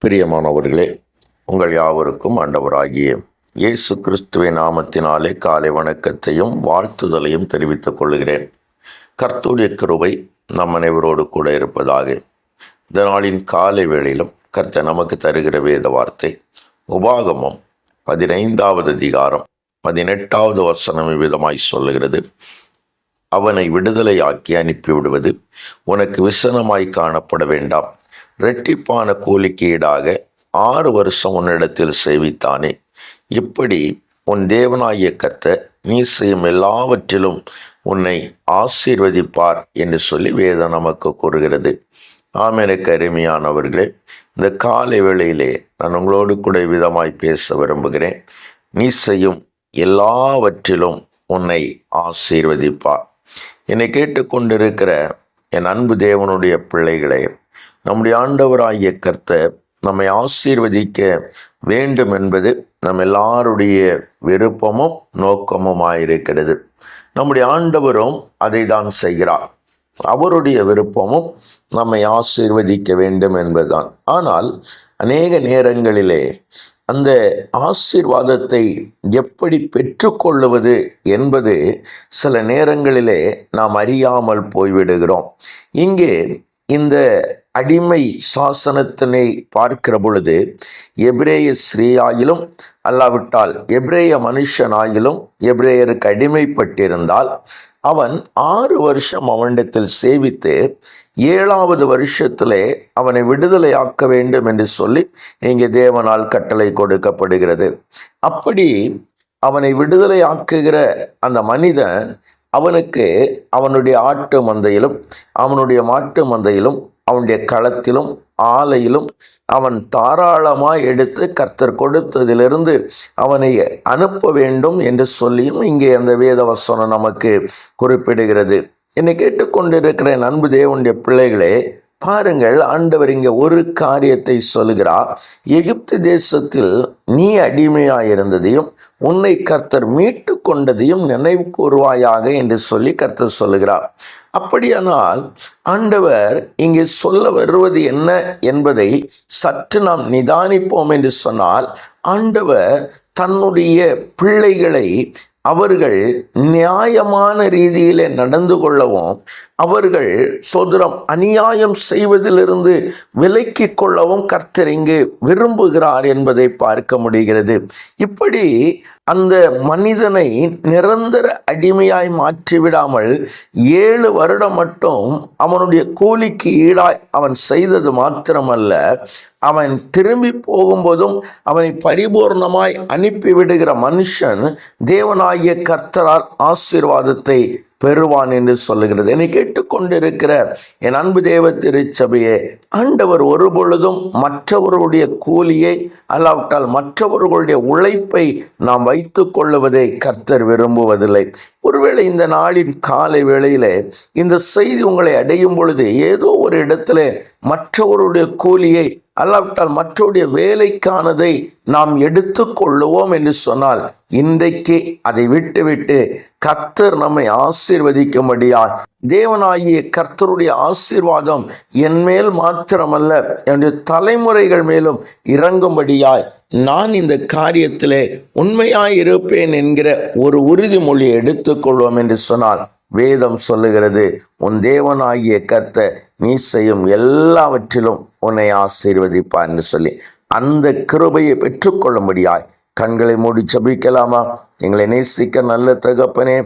பிரியமானவர்களே, உங்கள் யாவருக்கும் ஆண்டவராகிய இயேசு கிறிஸ்துவின் நாமத்தினாலே காலை வணக்கத்தையும் வாழ்த்துதலையும் தெரிவித்துக் கொள்கிறேன். கர்த்தருடைய கிருபை நம் அனைவரோடு கூட இருப்பதாக. இந்த நாளின் காலை வேளையிலும் கர்த்தர் நமக்கு தருகிற வேத வார்த்தை உபாகமம் 15வது அதிகாரம் 18வது வசனம் விதமாய் சொல்லுகிறது. அவனை விடுதலையாக்கி அனுப்பிவிடுவது உனக்கு விசனமாய் காணப்பட வேண்டாம். இரட்டிப்பான கூலிக்கு ஈடாக 6 வருஷம் உன்னிடத்தில் சேவித்தானே. இப்படி உன் தேவனாகிய கர்த்தர் நீ செய்யும் எல்லாவற்றிலும் உன்னை ஆசீர்வதிப்பார் என்று சொல்லி வேதம் நமக்கு கூறுகிறது. எனக்கு அருமையானவர்களே, இந்த காலை வேளையிலே நான் உங்களோடு கூட விதமாய் பேச விரும்புகிறேன். நீ செய்யும் எல்லாவற்றிலும் உன்னை ஆசீர்வதிப்பார். என்னை கேட்டுக்கொண்டிருக்கிற என் அன்பு தேவனுடைய பிள்ளைகளே, நம்முடைய ஆண்டவராகிய கர்த்தர் நம்மை ஆசீர்வதிக்க வேண்டும் என்பது நம் எல்லாருடைய விருப்பமும் நோக்கமுமாயிருக்கிறது. நம்முடைய ஆண்டவரும் அதை தான் செய்கிறார். அவருடைய விருப்பமும் நம்மை ஆசீர்வதிக்க வேண்டும் என்பதுதான். ஆனால் அநேக நேரங்களிலே அந்த ஆசீர்வாதத்தை எப்படி பெற்றுக்கொள்ளுவது என்பது சில நேரங்களிலே நாம் அறியாமல் போய்விடுகிறோம். இங்கே இந்த அடிமை சாசனத்தினை பார்க்கிற பொழுது எபிரேய ஸ்ரீயாயிலும் அல்லாவிட்டால் எபிரேய மனுஷனாயிலும் எபிரேயருக்கு அடிமைப்பட்டிருந்தால் அவன் 6 வருஷம் அவனிடத்தில் சேவித்து 7வது வருஷத்திலே அவனை விடுதலையாக்க வேண்டும் என்று சொல்லி இங்கே தேவனால் கட்டளை கொடுக்கப்படுகிறது. அப்படி அவனை விடுதலையாக்குகிற அந்த மனிதன் அவனுக்கு அவனுடைய ஆட்டு மந்தையிலும் அவனுடைய மாட்டு மந்தையிலும் அவனுடைய களத்திலும் ஆலையிலும் அவன் தாராளமாய் எடுத்து கர்த்தர் கொடுத்ததிலிருந்து அவனை அனுப்ப வேண்டும் என்று சொல்லியும் இங்கே அந்த வேதவசனம் நமக்கு குறிப்பிடுகிறது. என்னை கேட்டுக்கொண்டிருக்கிற அன்பு தேவனுடைய பிள்ளைகளே, பாருங்கள், ஆண்டவர் இங்கே ஒரு காரியத்தை சொல்கிறார். எகிப்து தேசத்தில் நீ அடிமையாயிருந்ததையும் உன்னை கர்த்தர் மீட்டு கொண்டதையும் நினைவு கூறுவாயாக என்று சொல்லி கர்த்தர் சொல்லுகிறார். அப்படியானால் ஆண்டவர் இங்கே சொல்ல வருவது என்ன என்பதை சற்று நாம் நிதானிப்போம் என்று சொன்னால், ஆண்டவர் தன்னுடைய பிள்ளைகளை அவர்கள் நியாயமான ரீதியிலே நடந்து கொள்ளவும், அவர்கள் சோதரம் அநியாயம் செய்வதிலிருந்து விலக்கி கொள்ளவும் கர்த்தர் இங்கு விரும்புகிறார் என்பதை பார்க்க முடிகிறது. இப்படி அந்த மனிதனை நிரந்தர அடிமையாய் மாற்றிவிடாமல் 7 வருடம் மட்டும் அவனுடைய கூலிக்கு ஈடாய் அவன் செய்தது மாத்திரமல்ல, அவன் திரும்பி போகும்போதும் அவனை பரிபூர்ணமாய் அனுப்பிவிடுகிற மனுஷன் தேவனாகிய கர்த்தரால் ஆசீர்வாதத்தை பெறுவான் என்று சொல்லுகிறது. என்னை கேட்டுக்கொண்டிருக்கிற என் அன்பு தேவ திருச்சபையே, ஆண்டவர் ஒருபொழுதும் மற்றவர்களுடைய கூலியை அல்லாவிட்டால் மற்றவர்களுடைய உழைப்பை நாம் வைத்து கொள்ளுவதை கர்த்தர் விரும்புவதில்லை. ஒருவேளை இந்த நாளின் காலை வேளையிலே இந்த செய்தி உங்களை அடையும் பொழுது ஏதோ ஒரு இடத்துல மற்றவருடைய கூலியை அல்லாவிட்டால் மற்றவருடைய வேலைக்கானதை நாம் எடுத்து கொள்ளுவோம் என்று சொன்னால், இன்றைக்கு அதை விட்டுவிட்டு கர்த்தர் நம்மை ஆசீர்வதிக்கும்படியாய் தேவனாகிய கர்த்தருடைய ஆசீர்வாதம் என் மேல் மாத்திரமல்ல என்னுடைய தலைமுறைகள் மேலும் இறங்கும்படியாய் நான் இந்த காரியத்திலே உண்மையாய் இருப்பேன் என்கிற ஒரு உறுதிமொழியை எடுத்துக்கொள்வோம் என்று சொன்னால், வேதம் சொல்லுகிறது, உன் தேவனாகிய கர்த்தர் நீ செய்யும் எல்லாவற்றிலும் உன்னை ஆசீர்வதிப்பார் என்று சொல்லி அந்த கிருபையை பெற்றுக்கொள்ளும்படியாய் கண்களை மூடி ஜெபிக்கலாமா? எங்களை நேசிக்க நல்ல தகப்பனே,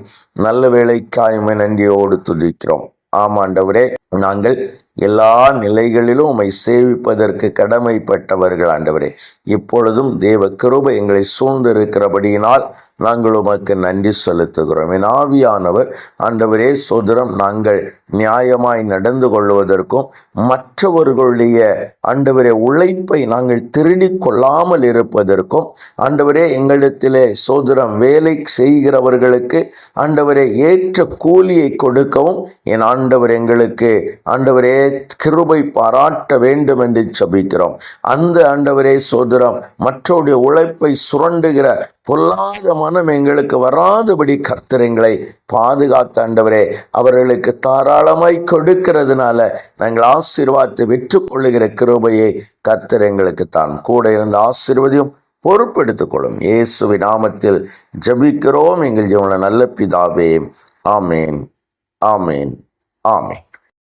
நல்ல வேளைக்காயுமே நன்றியோடு துதிக்கிறோம். ஆமாண்டவரே, நாங்கள் எல்லா நிலைகளிலும் உம்மை சேவிப்பதற்கு கடமைப்பட்டவர்கள் ஆண்டவரே. இப்பொழுதும் தேவ கிருபை எங்களை சூழ்ந்திருக்கிறபடியினால் நாங்கள் உமக்கு நன்றி செலுத்துகிறோம். என் ஆவியானவர் ஆண்டவரே சோதரம் நாங்கள் நியாயமாய் நடந்து கொள்வதற்கும் மற்றவர்களுடைய ஆண்டவரே உழைப்பை நாங்கள் திருடி கொள்ளாமல் இருப்பதற்கும் ஆண்டவரே எங்களிடத்திலே சோதரம் வேலை செய்கிறவர்களுக்கு ஆண்டவரே ஏற்ற கூலியை கொடுக்கவும் என் ஆண்டவர் எங்களுக்கு ஆண்டவரே கிருபை பாராட்ட வேண்டும் என்று ஜெபிக்கிறோம். அந்த ஆண்டவரே சோதரம் மற்றவருடைய உழைப்பை சுரண்டுகிற பொல்லாத மனம் எங்களுக்கு வராதபடி கர்த்தர் எங்களை பாதுகாத்த ஆண்டவரே, அவர்களுக்கு தாராளமாய் கொடுக்கிறதுனால நாங்கள் ஆசீர்வாதத்தை வெற்றுக்கொள்ளுகிற கிருபையை கர்த்தர் எங்களுக்கு தான் கூட இருந்த ஆசீர்வதியும் பொறுப்பெடுத்துக் கொள்ளும். இயேசுவின் நாமத்தில் ஜெபிக்கிறோம் எங்கள் ஜீவனுள்ள நல்ல பிதாவே. ஆமேன், ஆமேன், ஆமேன்.